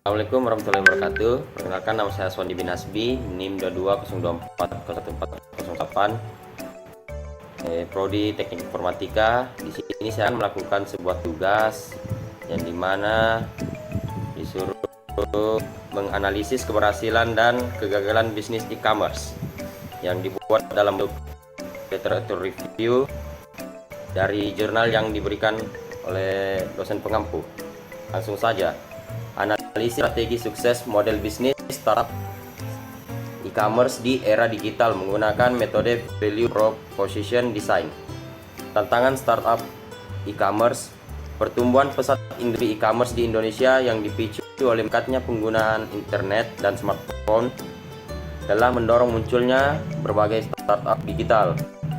Assalamualaikum warahmatullahi wabarakatuh. Perkenalkan, nama saya Aswandi bin Hasbi, NIM 2202401408, Prodi Teknik Informatika. Di sini saya akan melakukan sebuah tugas yang dimana disuruh menganalisis keberhasilan dan kegagalan bisnis e-commerce yang dibuat dalam bentuk literatur review dari jurnal yang diberikan oleh dosen pengampu. Langsung saja, analisis strategi sukses model bisnis startup e-commerce di era digital menggunakan metode value proposition design. Tantangan startup e-commerce. Pertumbuhan pesat industri e-commerce di Indonesia yang dipicu oleh meningkatnya penggunaan internet dan smartphone telah mendorong munculnya berbagai startup digital.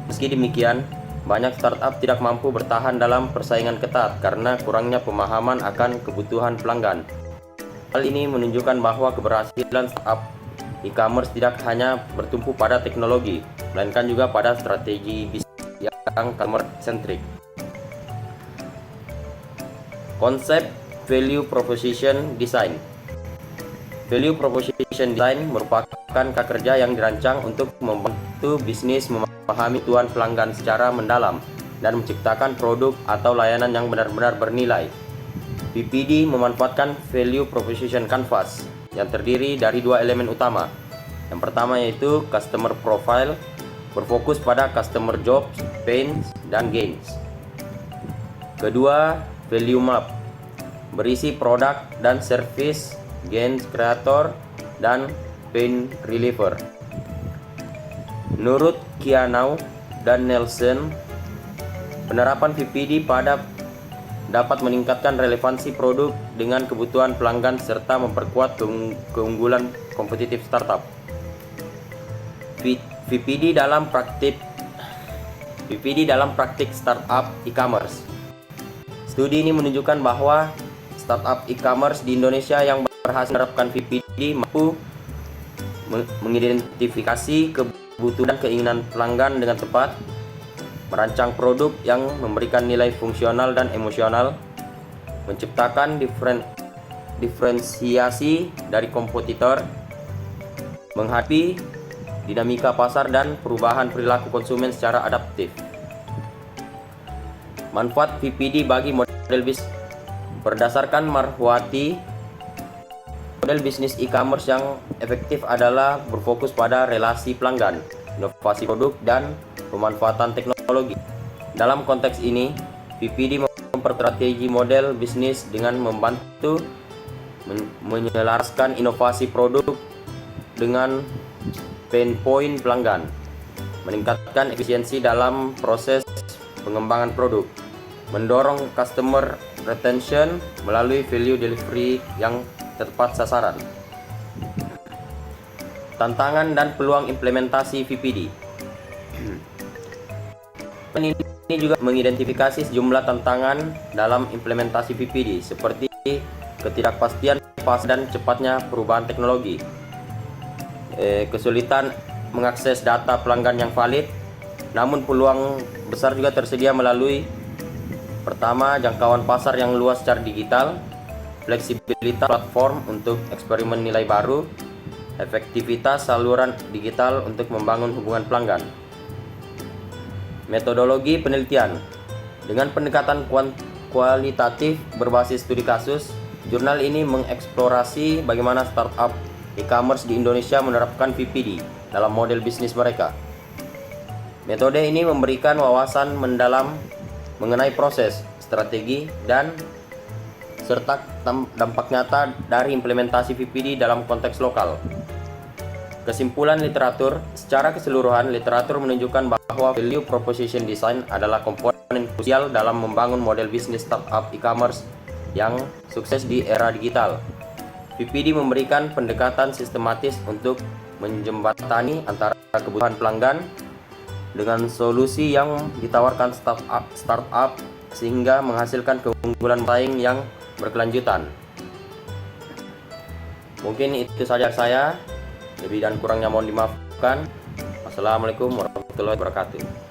Meski demikian, banyak startup tidak mampu bertahan dalam persaingan ketat karena kurangnya pemahaman akan kebutuhan pelanggan. Hal ini menunjukkan bahwa keberhasilan startup e-commerce tidak hanya bertumpu pada teknologi, melainkan juga pada strategi bisnis yang customer-centric. Konsep Value Proposition Design. Value Proposition Design merupakan kerja yang dirancang untuk membantu bisnis memahami kebutuhan pelanggan secara mendalam dan menciptakan produk atau layanan yang benar-benar bernilai. VPD memanfaatkan Value Proposition Canvas yang terdiri dari dua elemen utama. Yang pertama yaitu Customer Profile, berfokus pada customer jobs, pains, dan gains. Kedua, Value Map, berisi produk dan service, gains creator, dan pain reliever. Menurut Kianau dan Nelson, penerapan VPD dapat meningkatkan relevansi produk dengan kebutuhan pelanggan serta memperkuat keunggulan kompetitif startup. VPD dalam praktik startup e-commerce. Studi ini menunjukkan bahwa startup e-commerce di Indonesia yang berhasil menerapkan VPD mampu mengidentifikasi kebutuhan dan keinginan pelanggan dengan tepat, merancang produk yang memberikan nilai fungsional dan emosional, menciptakan diferensiasi dari kompetitor, menghadapi dinamika pasar dan perubahan perilaku konsumen secara adaptif. Manfaat VPD bagi model bisnis. Berdasarkan Marwati, model bisnis e-commerce yang efektif adalah berfokus pada relasi pelanggan, inovasi produk, dan pemanfaatan teknologi. Dalam konteks ini, VPD memperstrategi model bisnis dengan membantu menyelaraskan inovasi produk dengan pain point pelanggan, meningkatkan efisiensi dalam proses pengembangan produk, mendorong customer retention melalui value delivery yang tepat sasaran. Tantangan dan peluang implementasi VPD. Ini juga mengidentifikasi sejumlah tantangan dalam implementasi VPD seperti ketidakpastian pas dan cepatnya perubahan teknologi, kesulitan mengakses data pelanggan yang valid, namun peluang besar juga tersedia melalui pertama, jangkauan pasar yang luas secara digital, fleksibilitas platform untuk eksperimen nilai baru, efektivitas saluran digital untuk membangun hubungan pelanggan. Metodologi penelitian. Dengan pendekatan kualitatif berbasis studi kasus, jurnal ini mengeksplorasi bagaimana startup e-commerce di Indonesia menerapkan VPD dalam model bisnis mereka. Metode ini memberikan wawasan mendalam mengenai proses, strategi, dan serta dampak nyata dari implementasi VPD dalam konteks lokal. Kesimpulan literatur. Secara keseluruhan, literatur menunjukkan bahwa value proposition design adalah komponen krusial dalam membangun model bisnis startup e-commerce yang sukses di era digital. VPD memberikan pendekatan sistematis untuk menjembatani antara kebutuhan pelanggan dengan solusi yang ditawarkan startup sehingga menghasilkan keunggulan bersaing yang berkelanjutan. Mungkin itu saja saya. Lebih dan kurangnya mohon dimaafkan. Wassalamualaikum warahmatullahi wabarakatuh.